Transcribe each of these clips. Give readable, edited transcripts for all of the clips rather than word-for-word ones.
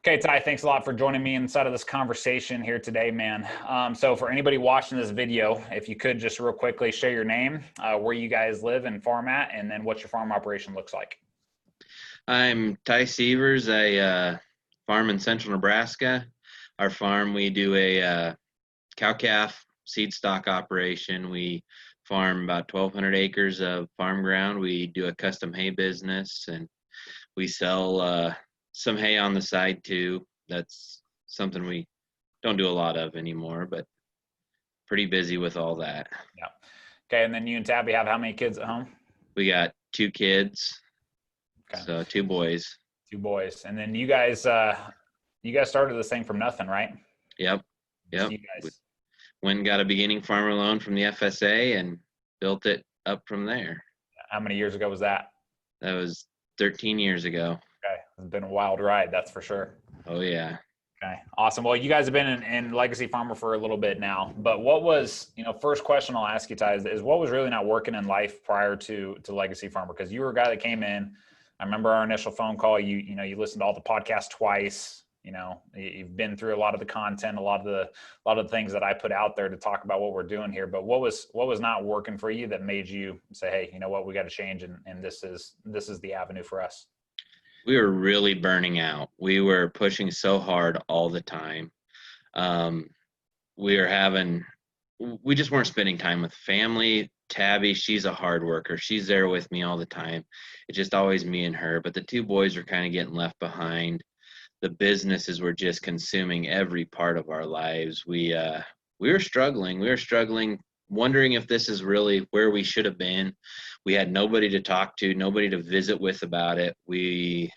Okay, Ty, thanks a lot for joining me inside of this conversation here today, man. So for anybody watching this video, if you could just real quickly share your name, where you guys live and farm at, and then what your farm operation looks like. I'm Ty Severs. I farm in central Nebraska. Our farm, we do a cow-calf seed stock operation. We farm about 1,200 acres of farm ground. We do a custom hay business, and we sell some hay on the side too. That's something we don't do a lot of anymore, but pretty busy with all that. Yeah. Okay, and then you and Tabby have how many kids at home? We got 2 kids, Okay, so 2 boys. 2 boys, and then you guys started this thing from nothing, right? Yep, Just yep. you guys. Went and got a beginning farmer loan from the FSA and built it up from there. How many years ago was that? That was 13 years ago. Okay, it's been a wild ride, that's for sure. Oh yeah. Okay, awesome. Well, you guys have been in Legacy Farmer for a little bit now, but what was, first question I'll ask you, Ty, is what was really not working in life prior to Legacy Farmer? Because you were a guy that came in. I remember our initial phone call. You listened to all the podcasts twice. You've been through a lot of the content, a lot of the things that I put out there to talk about what we're doing here. But what was not working for you that made you say, hey, you know what, we got to change, and this is the avenue for us? We were really burning out. We were pushing so hard all the time. We just weren't spending time with family. Tabby, she's a hard worker. She's there with me all the time. It's just always me and her. But the 2 boys were kind of getting left behind. The businesses were just consuming every part of our lives. We were struggling. We were struggling, wondering if this is really where we should have been. We had nobody to talk to, nobody to visit with about it. We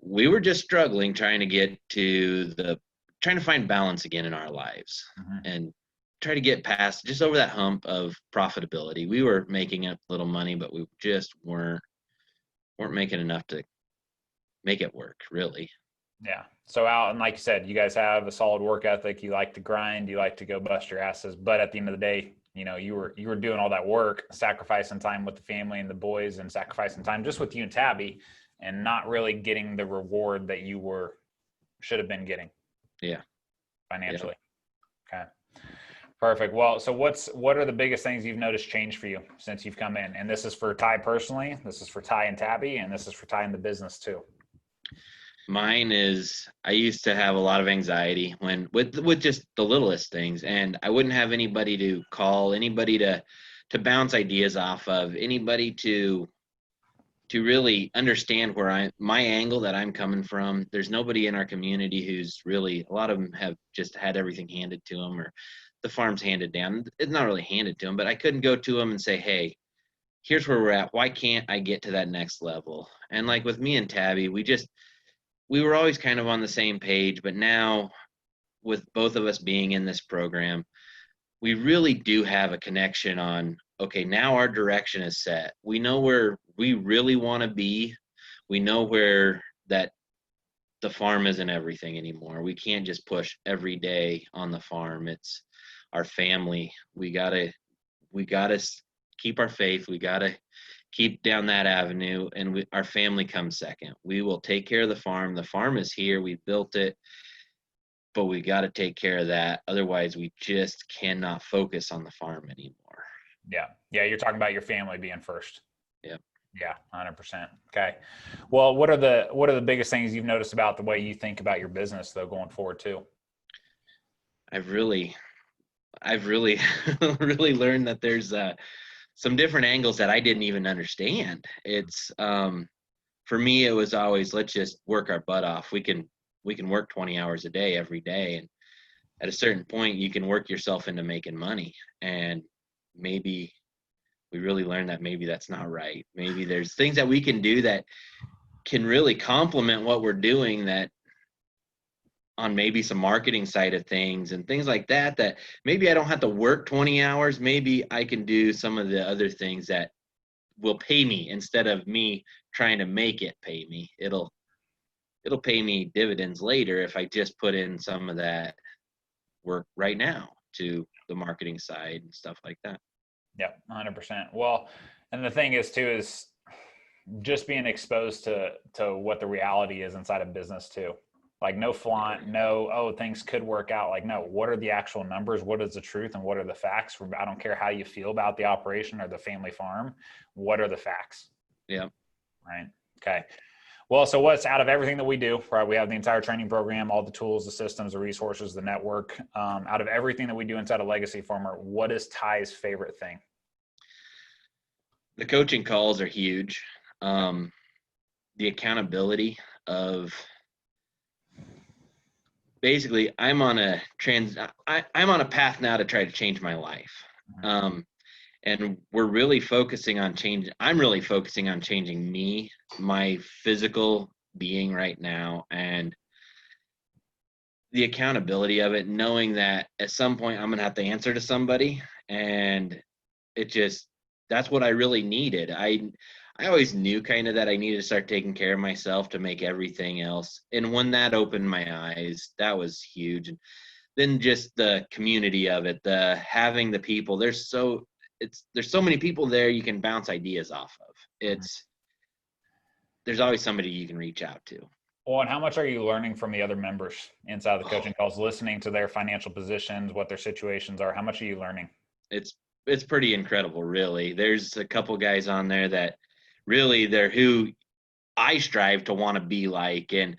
were just struggling, trying to find balance again in our lives, and try to get past just over that hump of profitability. We were making a little money, but we just weren't making enough to make it work, really. Yeah. So out, and like you said, you guys have a solid work ethic. You like to grind. You like to go bust your asses. But at the end of the day, you were doing all that work, sacrificing time with the family and the boys, and sacrificing time just with you and Tabby, and not really getting the reward that you should have been getting. Yeah. Financially. Yeah. Okay. Perfect. Well, so what are the biggest things you've noticed change for you since you've come in? And this is for Ty personally. This is for Ty and Tabby, and this is for Ty in the business too. Mine is, I used to have a lot of anxiety with just the littlest things, and I wouldn't have anybody to call, anybody to bounce ideas off of, anybody to really understand my angle that I'm coming from. There's nobody in our community who's really, a lot of them have just had everything handed to them, or the farm's handed down. It's not really handed to them, but I couldn't go to them and say, hey, here's where we're at. Why can't I get to that next level? And like with me and Tabby, we were always kind of on the same page, but now with both of us being in this program, we really do have a connection on, okay, now our direction is set. We know where we really want to be. We know where that the farm isn't everything anymore. We can't just push every day on the farm. It's our family. We gotta keep our faith. We gotta keep down that avenue, and our family comes second. We will take care of the farm. The farm is here. We built it, but we got to take care of that. Otherwise, we just cannot focus on the farm anymore. Yeah. Yeah. You're talking about your family being first. Yep. Yeah. 100%. Okay. Well, what are the biggest things you've noticed about the way you think about your business though, going forward too? I've really really learned that there's some different angles that I didn't even understand. It's for me, it was always, let's just work our butt off. We can work 20 hours a day every day, and at a certain point you can work yourself into making money. And maybe we really learned that maybe that's not right. Maybe there's things that we can do that can really complement what we're doing, that on maybe some marketing side of things and things like that, that maybe I don't have to work 20 hours. Maybe I can do some of the other things that will pay me instead of me trying to make it pay me. It'll pay me dividends later if I just put in some of that work right now to the marketing side and stuff like that. Yeah, 100%. Well, and the thing is too, is just being exposed to what the reality is inside of business too. Like no flaunt, no, oh, things could work out. Like, no, what are the actual numbers? What is the truth and what are the facts? I don't care how you feel about the operation or the family farm. What are the facts? Yeah. Right. Okay. Well, so what's out of everything that we do, right? We have the entire training program, all the tools, the systems, the resources, the network. Out of everything that we do inside of Legacy Farmer, what is Ty's favorite thing? The coaching calls are huge. The accountability of basically I'm on a path now to try to change my life. And we're really focusing on change. I'm really focusing on changing me, my physical being right now, and the accountability of it, knowing that at some point I'm going to have to answer to somebody. And that's what I really needed. I always knew kind of that I needed to start taking care of myself to make everything else. And when that opened my eyes, that was huge. And then just the community of it, the having the people, there's so many people there you can bounce ideas off of. There's always somebody you can reach out to. Well, and how much are you learning from the other members inside of the coaching calls, listening to their financial positions, what their situations are? How much are you learning? It's pretty incredible, really. There's a couple guys on there that really they're who I strive to want to be like, and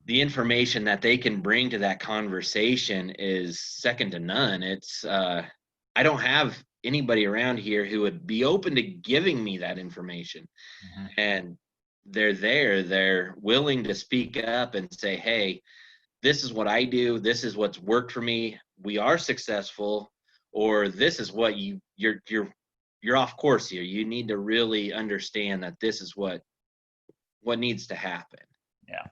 the information that they can bring to that conversation is second to none. I don't have anybody around here who would be open to giving me that information. And they're willing to speak up and say, hey, this is what I do, this is what's worked for me, we are successful, or this is what you're off course here. You need to really understand that this is what needs to happen. Yeah.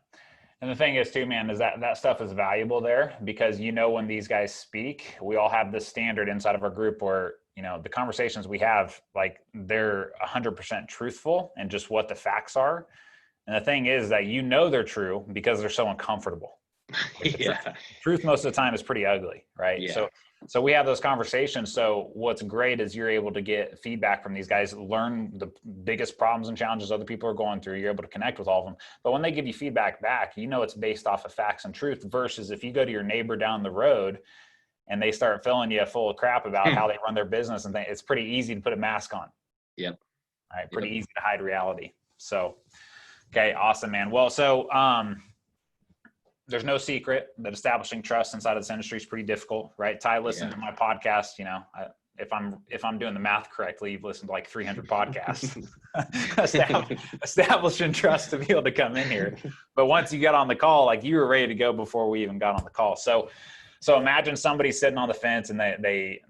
And the thing is too, man, is that stuff is valuable there because, when these guys speak, we all have this standard inside of our group where, the conversations we have, like they're 100% truthful and just what the facts are. And the thing is that, they're true because they're so uncomfortable. Yeah. Truth most of the time is pretty ugly, right? Yeah. So we have those conversations. So what's great is you're able to get feedback from these guys, learn the biggest problems and challenges other people are going through. You're able to connect with all of them. But when they give you feedback back, it's based off of facts and truth versus if you go to your neighbor down the road and they start filling you full of crap about how they run their business and things, it's pretty easy to put a mask on. Yep. All right. Pretty easy to hide reality. So, okay. Awesome, man. Well, so, there's no secret that establishing trust inside of this industry is pretty difficult, right? Ty listened to my podcast. If I'm doing the math correctly, you've listened to like 300 podcasts. Establishing trust to be able to come in here. But once you got on the call, like you were ready to go before we even got on the call. So imagine somebody sitting on the fence and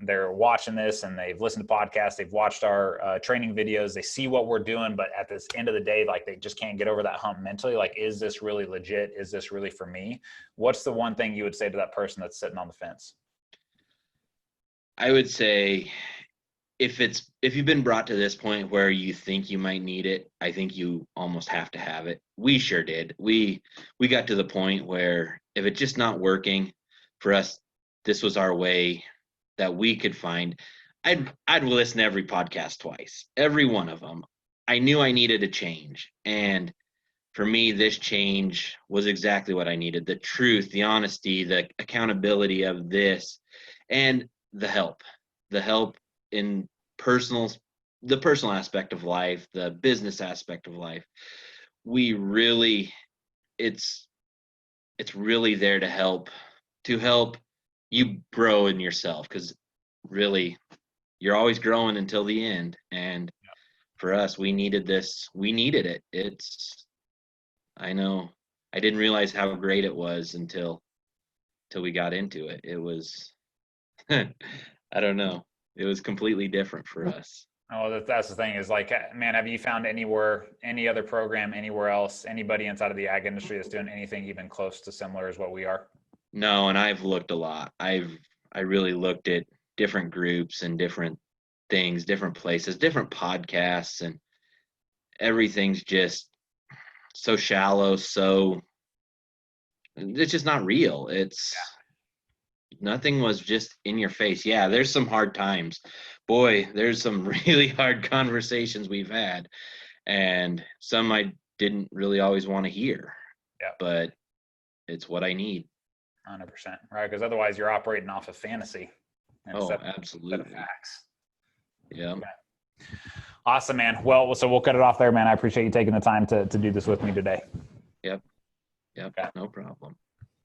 they're watching this and they've listened to podcasts, they've watched our training videos, they see what we're doing, but at this end of the day, like they just can't get over that hump mentally. Like, is this really legit? Is this really for me? What's the one thing you would say to that person that's sitting on the fence? I would say if you've been brought to this point where you think you might need it, I think you almost have to have it. We sure did. We got to the point where if it's just not working for us, this was our way that we could find. I'd listen to every podcast twice, every one of them. I knew I needed a change. And for me, this change was exactly what I needed. The truth, the honesty, the accountability of this, and the help in the personal aspect of life, the business aspect of life. It's really there to help you grow in yourself, because really you're always growing until the end. And for us, we needed it. I know I didn't realize how great it was until we got into it. It was I don't know, it was completely different for us. Oh, that's the thing is like, man, have you found any other program, anywhere else, anybody inside of the ag industry that's doing anything even close to similar as what we are? No, and I've looked a lot. I really looked at different groups and different things, different places, different podcasts, and everything's just so shallow, so it's just not real. Nothing was just in your face. Yeah, there's some hard times. Boy, there's some really hard conversations we've had. and some I didn't really always want to hear. Yeah. But it's what I need. 100%. Right. Because otherwise you're operating off of fantasy instead Absolutely. of facts. Yeah. Okay. Awesome, man. Well, so we'll cut it off there, man. I appreciate you taking the time to do this with me today. Yep. Okay. No problem.